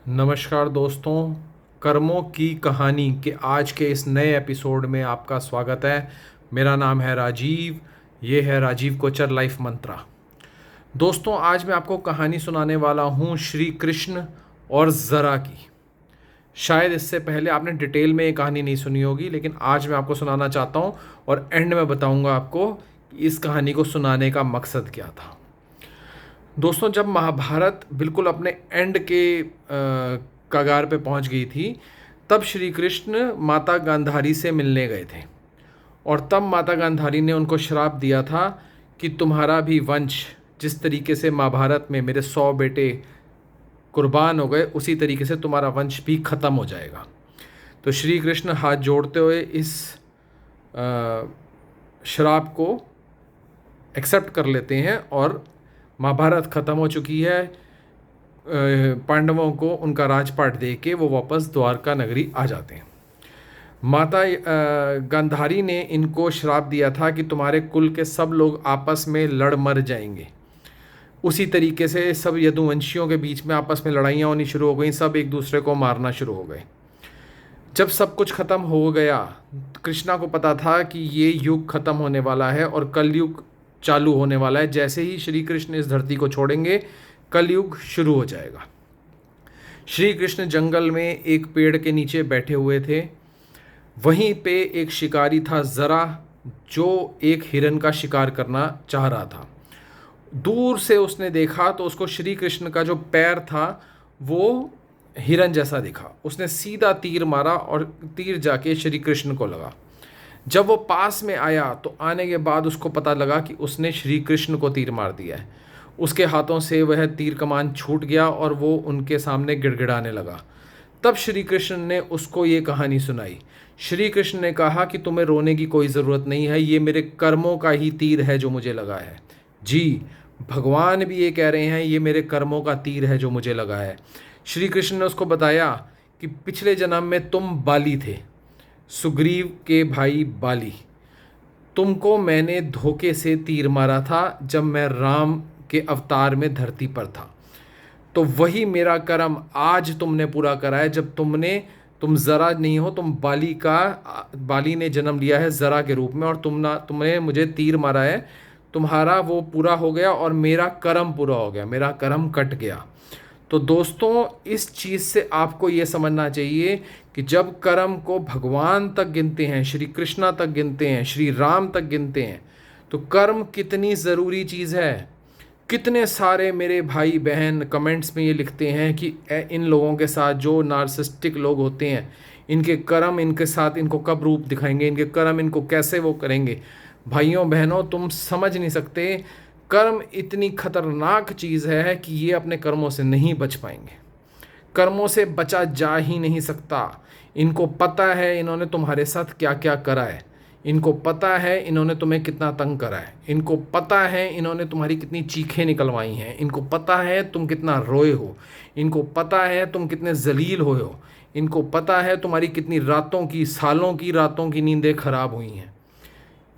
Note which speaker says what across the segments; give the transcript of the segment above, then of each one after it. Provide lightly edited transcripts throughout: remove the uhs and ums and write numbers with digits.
Speaker 1: नमस्कार दोस्तों, कर्मों की कहानी के आज के इस नए एपिसोड में आपका स्वागत है। मेरा नाम है राजीव। ये है राजीव कोचर लाइफ मंत्रा। दोस्तों, आज मैं आपको कहानी सुनाने वाला हूँ श्री कृष्ण और ज़रा की। शायद इससे पहले आपने डिटेल में ये कहानी नहीं सुनी होगी, लेकिन आज मैं आपको सुनाना चाहता हूँ और एंड में बताऊँगा आपको कि इस कहानी को सुनाने का मकसद क्या था। दोस्तों, जब महाभारत बिल्कुल अपने एंड के कगार पे पहुंच गई थी, तब श्री कृष्ण माता गांधारी से मिलने गए थे। और तब माता गांधारी ने उनको श्राप दिया था कि तुम्हारा भी वंश, जिस तरीके से महाभारत में मेरे 100 बेटे कुर्बान हो गए, उसी तरीके से तुम्हारा वंश भी ख़त्म हो जाएगा। तो श्री कृष्ण हाथ जोड़ते हुए इस श्राप को एक्सेप्ट कर लेते हैं और महाभारत ख़त्म हो चुकी है। पांडवों को उनका राजपाट दे के वो वापस द्वारका नगरी आ जाते हैं। माता गांधारी ने इनको श्राप दिया था कि तुम्हारे कुल के सब लोग आपस में लड़ मर जाएंगे। उसी तरीके से सब यदुवंशियों के बीच में आपस में लड़ाइयाँ होनी शुरू हो गई, सब एक दूसरे को मारना शुरू हो गए। जब सब कुछ ख़त्म हो गया, कृष्णा को पता था कि ये युग ख़त्म होने वाला है और कलयुग चालू होने वाला है। जैसे ही श्री कृष्ण इस धरती को छोड़ेंगे, कलयुग शुरू हो जाएगा। श्री कृष्ण जंगल में एक पेड़ के नीचे बैठे हुए थे। वहीं पे एक शिकारी था ज़रा, जो एक हिरन का शिकार करना चाह रहा था। दूर से उसने देखा तो उसको श्री कृष्ण का जो पैर था वो हिरन जैसा दिखा। उसने सीधा तीर मारा और तीर जाके श्री कृष्ण को लगा। जब वो पास में आया तो आने के बाद उसको पता लगा कि उसने श्री कृष्ण को तीर मार दिया है। उसके हाथों से वह तीर कमान छूट गया और वो उनके सामने गिड़गिड़ाने लगा। तब श्री कृष्ण ने उसको ये कहानी सुनाई। श्री कृष्ण ने कहा कि तुम्हें रोने की कोई ज़रूरत नहीं है, ये मेरे कर्मों का ही तीर है जो मुझे लगा है। जी, भगवान भी ये कह रहे हैं, ये मेरे कर्मों का तीर है जो मुझे लगा है। श्री कृष्ण ने उसको बताया कि पिछले जन्म में तुम बाली थे, सुग्रीव के भाई बाली। तुमको मैंने धोखे से तीर मारा था जब मैं राम के अवतार में धरती पर था। तो वही मेरा कर्म आज तुमने पूरा करा है। जब तुम ज़रा नहीं हो, तुम बाली ने जन्म लिया है ज़रा के रूप में, और तुमने मुझे तीर मारा है। तुम्हारा वो पूरा हो गया और मेरा कर्म पूरा हो गया, मेरा कर्म कट गया। तो दोस्तों, इस चीज़ से आपको ये समझना चाहिए कि जब कर्म को भगवान तक गिनते हैं, श्री कृष्णा तक गिनते हैं, श्री राम तक गिनते हैं, तो कर्म कितनी ज़रूरी चीज़ है। कितने सारे मेरे भाई बहन कमेंट्स में ये लिखते हैं कि इन लोगों के साथ, जो नार्सिसिस्टिक लोग होते हैं, इनके कर्म इनके साथ इनको कब रूप दिखाएंगे, इनके कर्म इनको कैसे वो करेंगे। भाइयों बहनों, तुम समझ नहीं सकते, कर्म इतनी खतरनाक चीज़ है कि ये अपने कर्मों से नहीं बच पाएंगे। कर्मों से बचा जा ही नहीं सकता। इनको पता है इन्होंने तुम्हारे साथ क्या क्या करा है। इनको पता है इन्होंने तुम्हें कितना तंग करा है। इनको पता है इन्होंने तुम्हारी कितनी चीखें निकलवाई हैं। इनको पता है तुम कितना रोए हो। इनको पता है तुम कितने जलील हुए हो। इनको पता है तुम्हारी कितनी रातों की, सालों की रातों की नींदें खराब हुई हैं।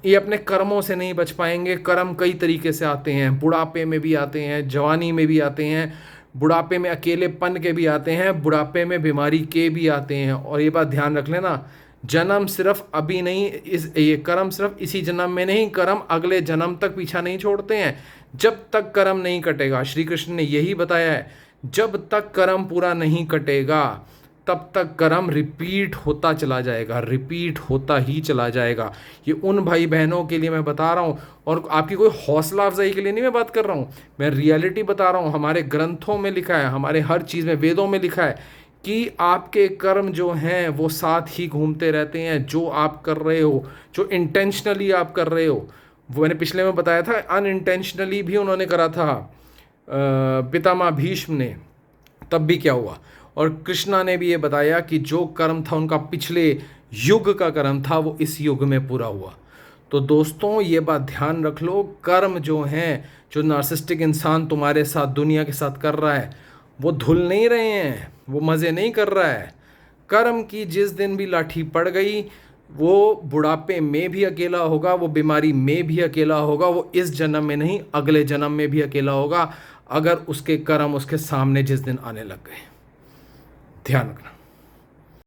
Speaker 1: ये अपने कर्मों से नहीं बच पाएंगे। कर्म कई तरीके से आते हैं, बुढ़ापे में भी आते हैं, जवानी में भी आते हैं, बुढ़ापे में अकेलेपन के भी आते हैं, बुढ़ापे में बीमारी के भी आते हैं। और ये बात ध्यान रख लेना, जन्म सिर्फ अभी नहीं, ये कर्म सिर्फ इसी जन्म में नहीं, कर्म अगले जन्म तक पीछा नहीं छोड़ते हैं। जब तक कर्म नहीं कटेगा, श्री कृष्ण ने यही बताया है, जब तक कर्म पूरा नहीं कटेगा तब तक कर्म रिपीट होता चला जाएगा, रिपीट होता ही चला जाएगा। ये उन भाई बहनों के लिए मैं बता रहा हूँ, और आपकी कोई हौसला अफजाई के लिए नहीं मैं बात कर रहा हूँ, मैं रियलिटी बता रहा हूँ। हमारे ग्रंथों में लिखा है, हमारे हर चीज़ में, वेदों में लिखा है कि आपके कर्म जो हैं वो साथ ही घूमते रहते हैं। जो आप कर रहे हो, जो इंटेंशनली आप कर रहे हो, वो मैंने पिछले में बताया था, अनइंटेंशनली भी उन्होंने करा था पितामह भीष्म ने, तब भी क्या हुआ। और कृष्णा ने भी ये बताया कि जो कर्म था उनका पिछले युग का कर्म था, वो इस युग में पूरा हुआ। तो दोस्तों, ये बात ध्यान रख लो, कर्म जो हैं, जो नार्सिसिस्टिक इंसान तुम्हारे साथ, दुनिया के साथ कर रहा है, वो धुल नहीं रहे हैं, वो मज़े नहीं कर रहा है। कर्म की जिस दिन भी लाठी पड़ गई, वो बुढ़ापे में भी अकेला होगा, वो बीमारी में भी अकेला होगा, वो इस जन्म में नहीं अगले जन्म में भी अकेला होगा, अगर उसके कर्म उसके सामने जिस दिन आने लग गए। ध्यान रखना।